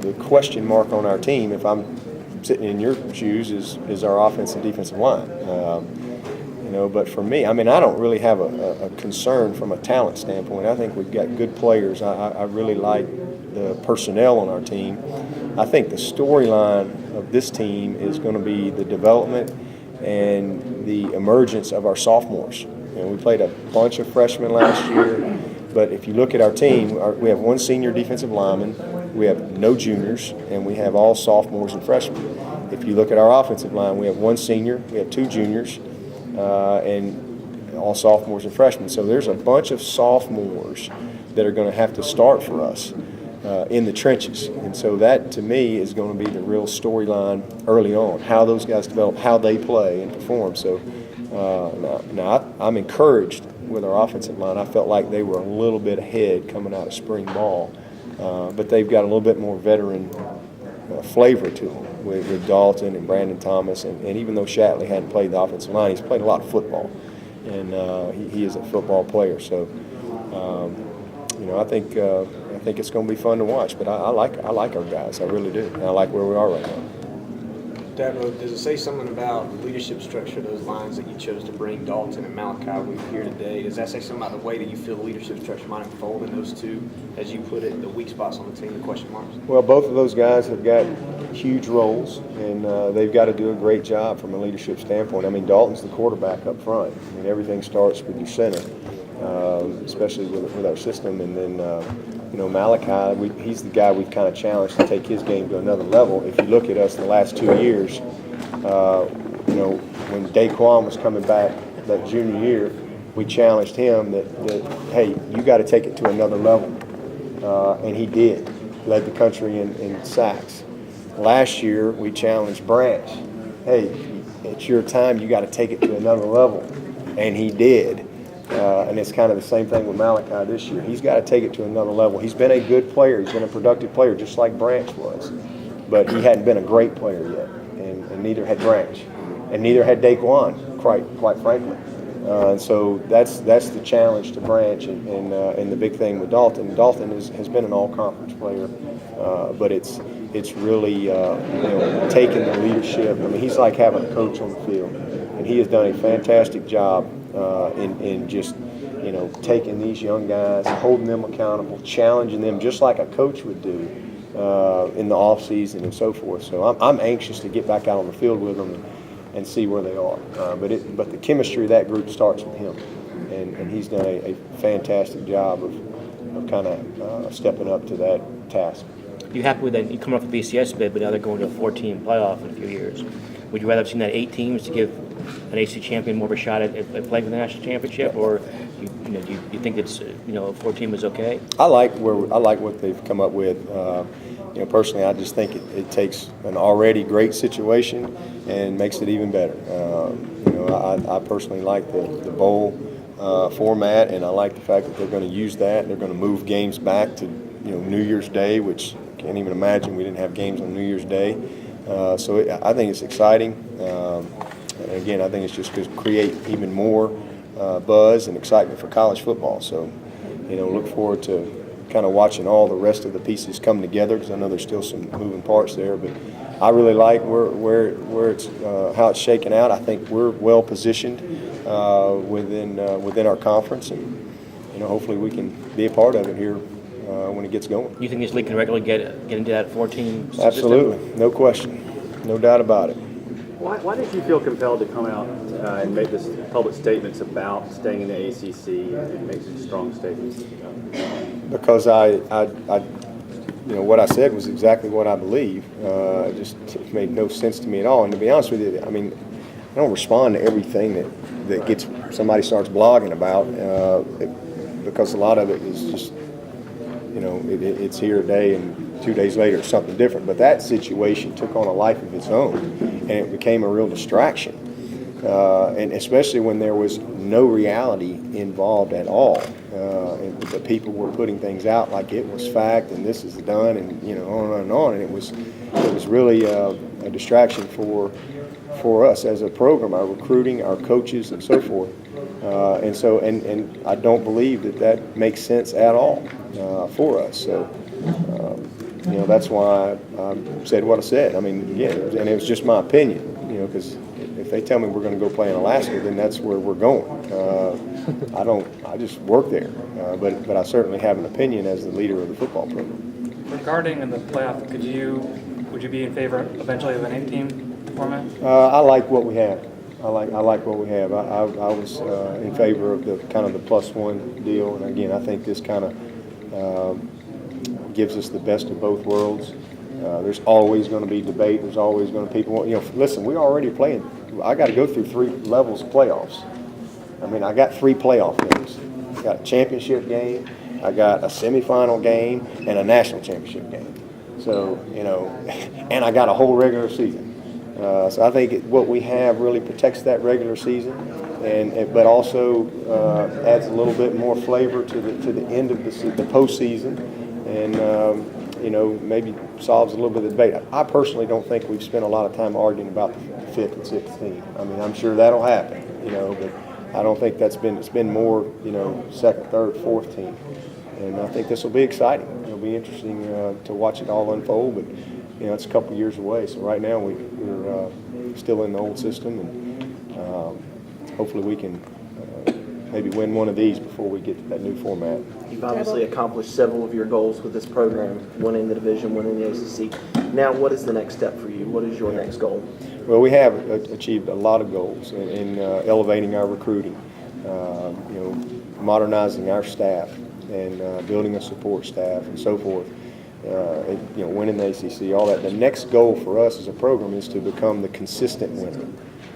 the question mark on our team, if I'm sitting in your shoes, is our offense and defensive line. But for me, I don't really have a concern from a talent standpoint. I think we've got good players. I really like the personnel on our team. I think the storyline of this team is going to be the development and the emergence of our sophomores. We played a bunch of freshmen last year, but if you look at our team, we have one senior defensive lineman, we have no juniors, and we have all sophomores and freshmen. If you look at our offensive line, we have one senior, we have two juniors, and all sophomores and freshmen. So there's a bunch of sophomores that are going to have to start for us in the trenches. And so that, to me, is going to be the real storyline early on, how those guys develop, how they play and perform. So now I'm encouraged with our offensive line. I felt like they were a little bit ahead coming out of spring ball, but they've got a little bit more veteran flavor to them with Dalton and Brandon Thomas. And even though Shatley hadn't played the offensive line, he's played a lot of football, and he is a football player. So, I think it's going to be fun to watch. But I like our guys. I really do. And I like where we are right now. Dabo, does it say something about the leadership structure of those lines that you chose to bring Dalton and Malachi with you here today? Does that say something about the way that you feel the leadership structure might unfold in those two, as you put it, the weak spots on the team, the question marks? Well, both of those guys have got huge roles, and they've got to do a great job from a leadership standpoint. Dalton's the quarterback up front. Everything starts with your center, especially with our system. And then, Malachi, he's the guy we've kind of challenged to take his game to another level. If you look at us in the last 2 years, when Daquan was coming back that junior year, we challenged him that hey, you got to take it to another level. And he did. Led the country in sacks. Last year, we challenged Branch. Hey, it's your time. You got to take it to another level. And he did. And it's kind of the same thing with Malachi this year. He's got to take it to another level. He's been a good player. He's been a productive player, just like Branch was. But he hadn't been a great player yet, and neither had Branch, and neither had Daquan, quite frankly. And so that's the challenge to Branch, and the big thing with Dalton. Dalton has been an all-conference player, but it's really taking the leadership. He's like having a coach on the field, and he has done a fantastic job in just taking these young guys, holding them accountable, challenging them just like a coach would do in the off season and so forth. So I'm anxious to get back out on the field with them and see where they are. But the chemistry of that group starts with him, and he's done a fantastic job of kind of stepping up to that task. You happy with that? You come off the BCS bid, but now they're going to a 4-team playoff in a few years. Would you rather have seen that 8 teams to give an ACC champion more of a shot at playing for the national championship, or do you think it's 4-team is okay? I like what they've come up with. Personally, I just think it takes an already great situation and makes it even better. I personally like the bowl format, and I like the fact that they're going to use that. They're going to move games back to New Year's Day, which I can't even imagine we didn't have games on New Year's Day. I think it's exciting. And again, I think it's just going to create even more buzz and excitement for college football. So, look forward to kind of watching all the rest of the pieces come together, because I know there's still some moving parts there. But I really like where it's how it's shaking out. I think we're well positioned within our conference, and hopefully we can be a part of it here when it gets going. You think this league can regularly get into that 4-team system? Absolutely, no question, no doubt about it. Why did you feel compelled to come out and make this public statements about staying in the ACC and make such strong statements? Because what I said was exactly what I believe. It just made no sense to me at all. And to be honest with you, I don't respond to everything that somebody starts blogging about because a lot of it is just, it's here today and 2 days later it's something different. But that situation took on a life of its own, and it became a real distraction. And especially when there was no reality involved at all. And the people were putting things out like it was fact and this is done, and on and on. And it was really a distraction for us as a program, our recruiting, our coaches, and so forth. And I don't believe that makes sense at all for us. So you know, that's why I said what I said. I mean, yeah, and it was just my opinion, you know, because if they tell me we're going to go play in Alaska, then that's where we're going. I just work there, but I certainly have an opinion as the leader of the football program. Regarding in the playoff, would you be in favor eventually of an 8-team format? I like what we have. I like what we have. I was in favor of the kind of the +1 deal, and again, I think this kind of gives us the best of both worlds. There's always going to be debate. There's always going to be people. You know, listen, we already playing. I got to go through 3 levels of playoffs. I mean, I got 3 playoff games. I got a championship game, I got a semifinal game, and a national championship game. So, you know, and I got a whole regular season. So I think what we have really protects that regular season, but also adds a little bit more flavor to the end of the postseason, and you know, maybe solves a little bit of debate. I personally don't think we've spent a lot of time arguing about the 5th and 6th team. I mean, I'm sure that'll happen, you know, but I don't think it's been more, you know, 2nd, 3rd, 4th team. And I think this will be exciting. It'll be interesting to watch it all unfold, but you know, it's a couple years away. So right now we're still in the old system, and hopefully we can maybe win one of these before we get to that new format. You've obviously accomplished several of your goals with this program, winning the division, winning the ACC. Now, what is the next step for you? What is your next goal? Well, we have achieved a lot of goals in elevating our recruiting, you know, modernizing our staff, and building a support staff, and so forth. You know, winning the ACC, all that. The next goal for us as a program is to become the consistent winner.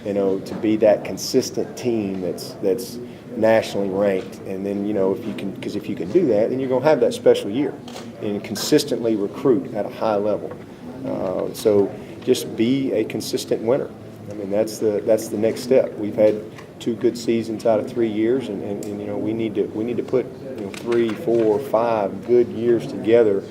You know, to be that consistent team that's nationally ranked, and then, you know, if you can do that, then you're going to have that special year and consistently recruit at a high level. So just be a consistent winner. I mean, that's the next step. We've had 2 good seasons out of 3 years, and you know, we need to put, you know, 3, 4, 5 good years together.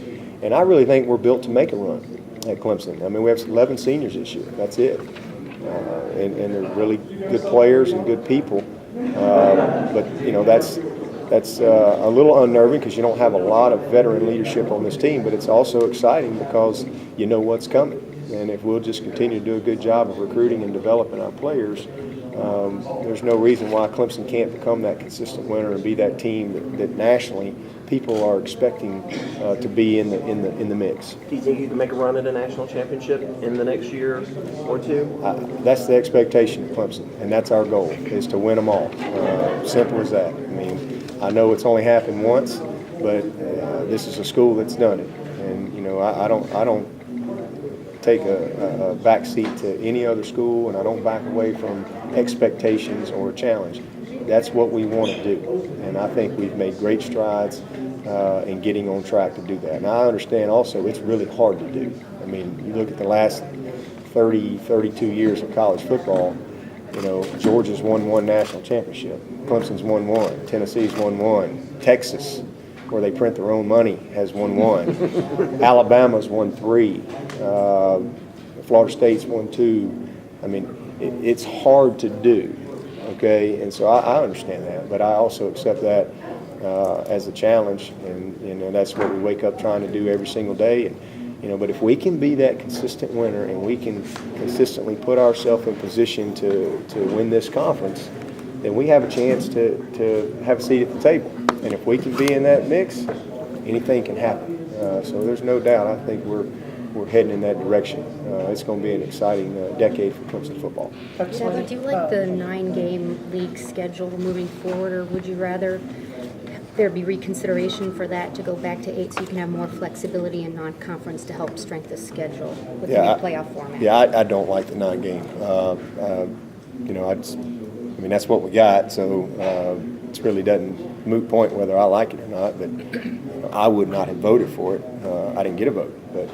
And I really think we're built to make a run at Clemson. I mean, we have 11 seniors this year. That's it. And they're really good players and good people. But you know, that's a little unnerving because you don't have a lot of veteran leadership on this team. But it's also exciting because you know what's coming. And if we'll just continue to do a good job of recruiting and developing our players, there's no reason why Clemson can't become that consistent winner and be that team that nationally people are expecting to be in the mix. Do you think you can make a run at a national championship in the next year or 2? That's the expectation of Clemson, and that's our goal, is to win them all. Simple as that. I mean, I know it's only happened once, but this is a school that's done it, and you know, I don't take a back seat to any other school, and I don't back away from expectations or a challenge. That's what we want to do, and I think we've made great strides in getting on track to do that. And I understand also it's really hard to do. I mean, you look at the last 32 years of college football, you know, Georgia's won 1 national championship, Clemson's won 1, Tennessee's won 1, Texas, where they print their own money, has won 1, Alabama's won 3, Florida State's won 2. I mean, it's hard to do. Okay, and so I understand that, but I also accept that as a challenge, and you know, that's what we wake up trying to do every single day. And you know, but if we can be that consistent winner and we can consistently put ourselves in position to win this conference, then we have a chance to have a seat at the table. And if we can be in that mix, anything can happen. So there's no doubt. I think we're heading in that direction. It's going to be an exciting decade for Clemson football. Dabo, do you like the 9-game league schedule moving forward, or would you rather there be reconsideration for that to go back to 8 so you can have more flexibility in non-conference to help strengthen the schedule with the new playoff format? Yeah, I don't like the 9-game. You know, I mean, that's what we got, so it really doesn't moot point whether I like it or not, but you know, I would not have voted for it. I didn't get a vote, but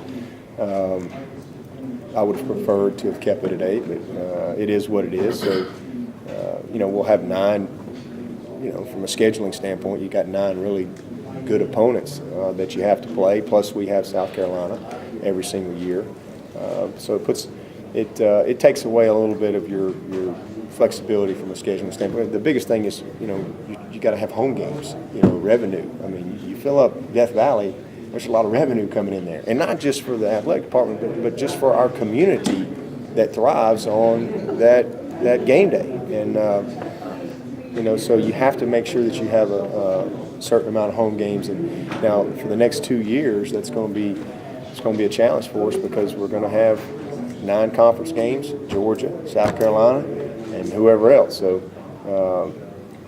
I would have preferred to have kept it at 8, but it is what it is. So, you know, we'll have 9, you know, from a scheduling standpoint, you got 9 really good opponents that you have to play, plus we have South Carolina every single year. So it takes away a little bit of your flexibility from a scheduling standpoint. The biggest thing is, you know, you got to have home games, you know, revenue. I mean, you fill up Death Valley, there's a lot of revenue coming in there, and not just for the athletic department, but just for our community that thrives on that game day. And so you have to make sure that you have a certain amount of home games. And now for the next 2 years, it's going to be a challenge for us because we're going to have 9 conference games: Georgia, South Carolina, and whoever else. So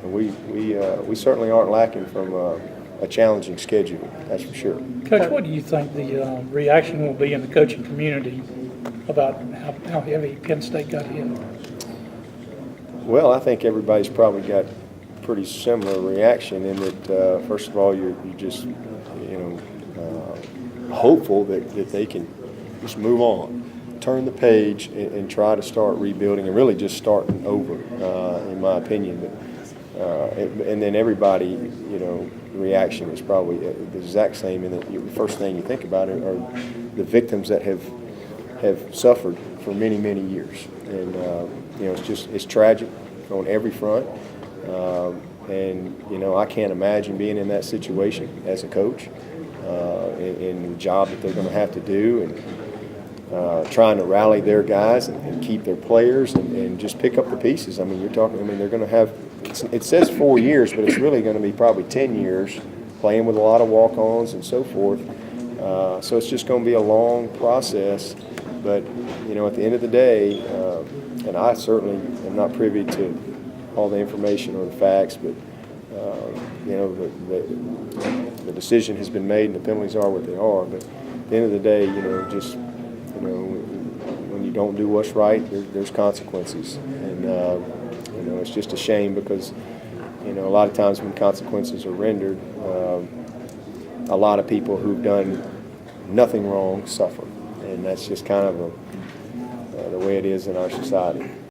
we certainly aren't lacking from a challenging schedule. That's for sure. Coach, what do you think the reaction will be in the coaching community about how heavy Penn State got hit? Well, I think everybody's probably got pretty similar reaction in that, first of all, you're just, hopeful that they can just move on, turn the page, and try to start rebuilding and really just starting over, in my opinion. But, and then everybody, reaction is probably the exact same. And the first thing you think about are the victims that have suffered for many, many years. And, it's tragic on every front. And I can't imagine being in that situation as a coach, in the job that they're going to have to do, and trying to rally their guys and keep their players and just pick up the pieces. I mean, they're going to have, it says 4 years, but it's really going to be probably 10 years playing with a lot of walk-ons and so forth. So it's just going to be a long process. But, at the end of the day, and I certainly am not privy to all the information or the facts, but, the decision has been made and the penalties are what they are. But at the end of the day, when you don't do what's right, there's consequences. And, it's just a shame because, a lot of times when consequences are rendered, a lot of people who've done nothing wrong suffer. And that's just kind of the way it is in our society.